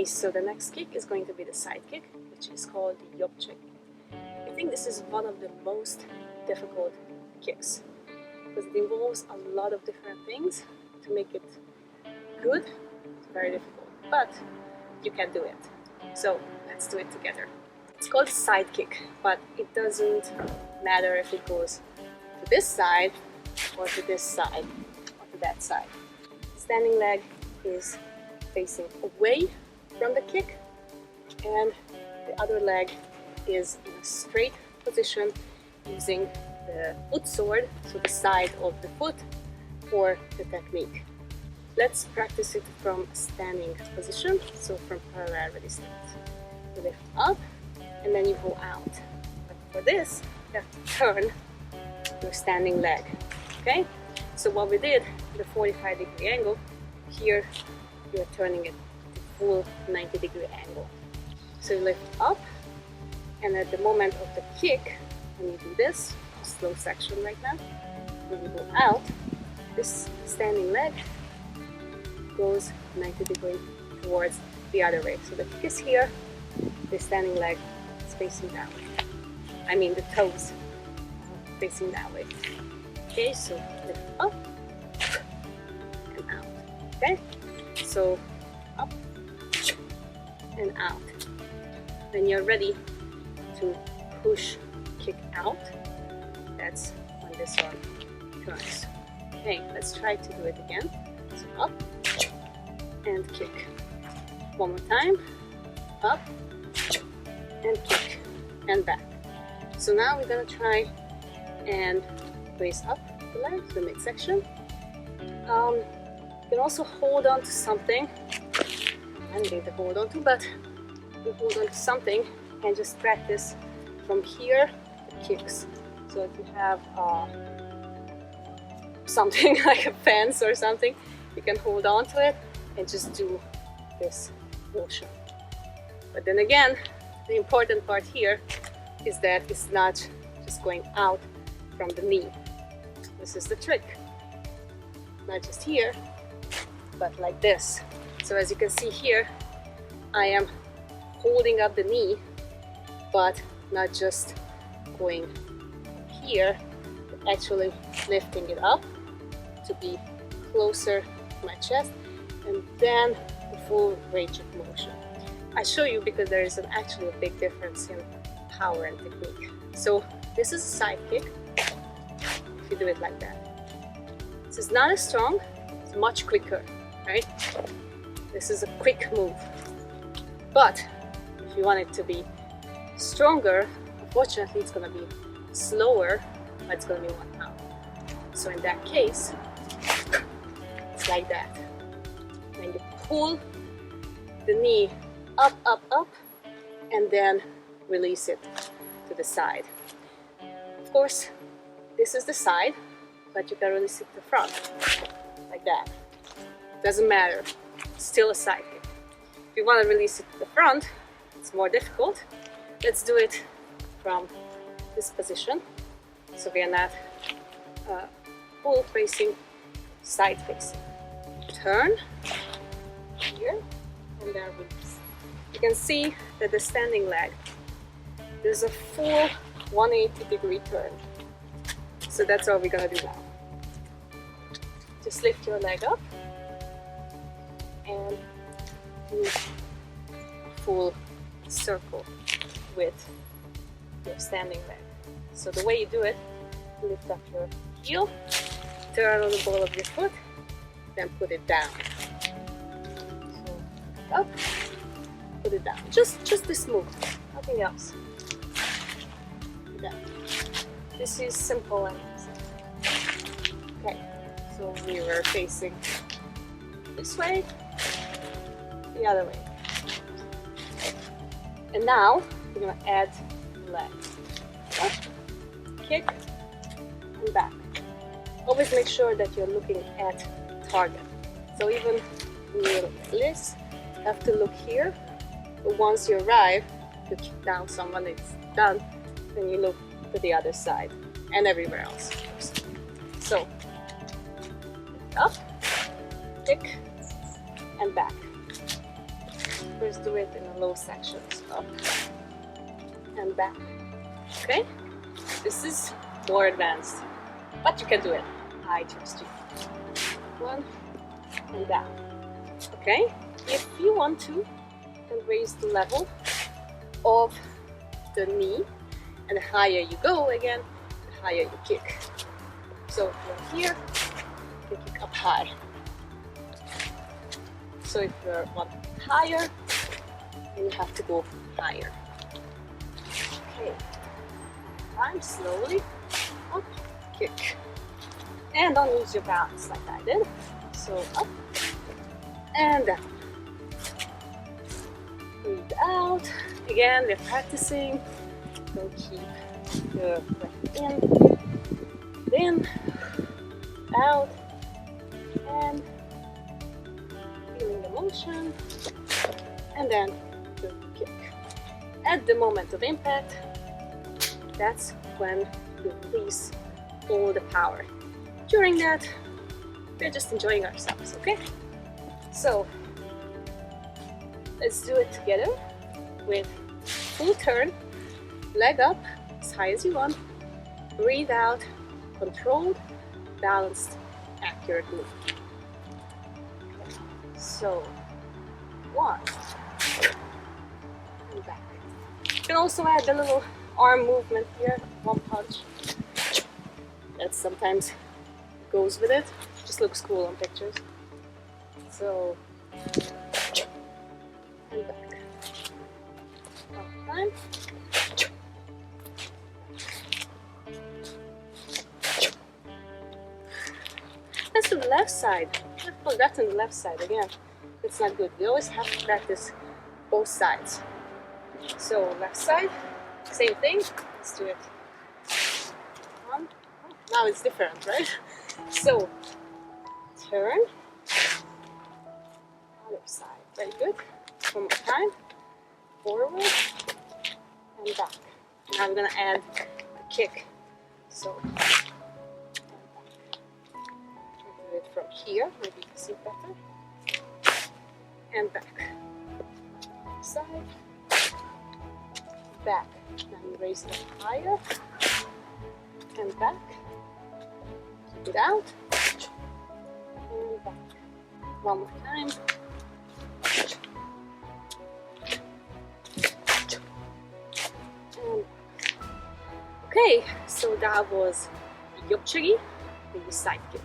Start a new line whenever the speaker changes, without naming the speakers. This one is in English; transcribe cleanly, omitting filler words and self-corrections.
so the next kick is going to be the side kick, which is called the yopche. I think this is one of the most difficult kicks because it involves a lot of different things to make it good. It's very difficult, but you can do it. So let's do it together. It's called side kick, but it doesn't matter if it goes to this side or to this side or to that side. Standing leg is facing away from the kick, and the other leg is in a straight position using the foot sword, so the side of the foot, for the technique. Let's practice it from a standing position, so from parallel resistance. You lift up and then you go out. But for this, you have to turn your standing leg. Okay? So what we did, the 45-degree angle, here you're turning it to full 90-degree angle. So you lift up, and at the moment of the kick, when you do this, slow section right now, when you go out, this standing leg goes 90 degrees towards the other way. So the kick is here, the standing leg is facing that way. I mean the toes facing that way. Okay, so lift up and out. Okay, so up and out. When you're ready to push, kick out, that's when this one turns. Okay, let's try to do it again. So up and kick. One more time. Up and kick and back. So now we're gonna try and raise up the leg, the midsection. You can also hold on to something. I'm going to hold on to, but you hold on to something and just practice from here the kicks. So if you have something like a fence or something, you can hold on to it and just do this motion. But then again, the important part here is that it's not just going out from the knee. This is the trick. Not just here, but like this. So as you can see here, I am holding up the knee, but not just going here, but actually lifting it up to be closer to my chest, and then the full range of motion. I show you because there is actually a big difference in power and technique. So this is a side kick, if you do it like that. This is not as strong, it's much quicker, right? This is a quick move. But if you want it to be stronger, unfortunately it's going to be slower, but it's going to be 1 pound. So in that case, it's like that. When you pull the knee up, up, up, and then release it to the side. Of course, this is the side, but you can release it to the front, like that. Doesn't matter, it's still a side kick. If you want to release it to the front, it's more difficult. Let's do it from this position. So we are not full facing, side facing. Turn here and then release. You can see that the standing leg, there's a full 180-degree turn. So that's what we're gonna do now. Just lift your leg up and do a full circle with your standing leg. So the way you do it, lift up your heel, turn on the ball of your foot, then put it down. So up, put it down. Just this move, nothing else. Like that. This is simple and easy. Okay, so we were facing this way, the other way. And now we're going to add the leg. Up, kick, and back. Always make sure that you're looking at target. So even when you look at this, you have to look here. But once you arrive, you kick down someone, it's done, then you look to the other side and everywhere else. So, up, kick, and back. First do it in a low sections, up and back. Okay? This is more advanced, but you can do it. I trust you. One and down. Okay? If you want to, you can raise the level of the knee, and the higher you go again, the higher you kick. So if you're here, you kick up high. So if you're one higher, then you have to go higher. Okay. Time slowly up, kick. And don't lose your balance like I did. So up and down. Breathe out. Again, we're practicing. Don't keep your breath in, out, and feeling the motion, and then the kick. At the moment of impact, that's when you release all the power. During that, we're just enjoying ourselves, okay? So, let's do it together with full turn, leg up as high as you want, breathe out, controlled, balanced, accurate move. So, one, and back. You can also add a little arm movement here, one punch. That sometimes goes with it. Just looks cool on pictures. So, and back. One time. That's the left side. I've forgotten the left side again. It's not good. We always have to practice both sides. So left side, same thing. Let's do it. One. Oh, now it's different, right? So turn. Other side. Very good. One more time. Forward and back. Now I'm gonna add a kick. So. From here, maybe you can see it better, and back, side, back, now you raise it higher, and back, keep it out, and back, one more time, and okay, so that was Chagi, the side kick.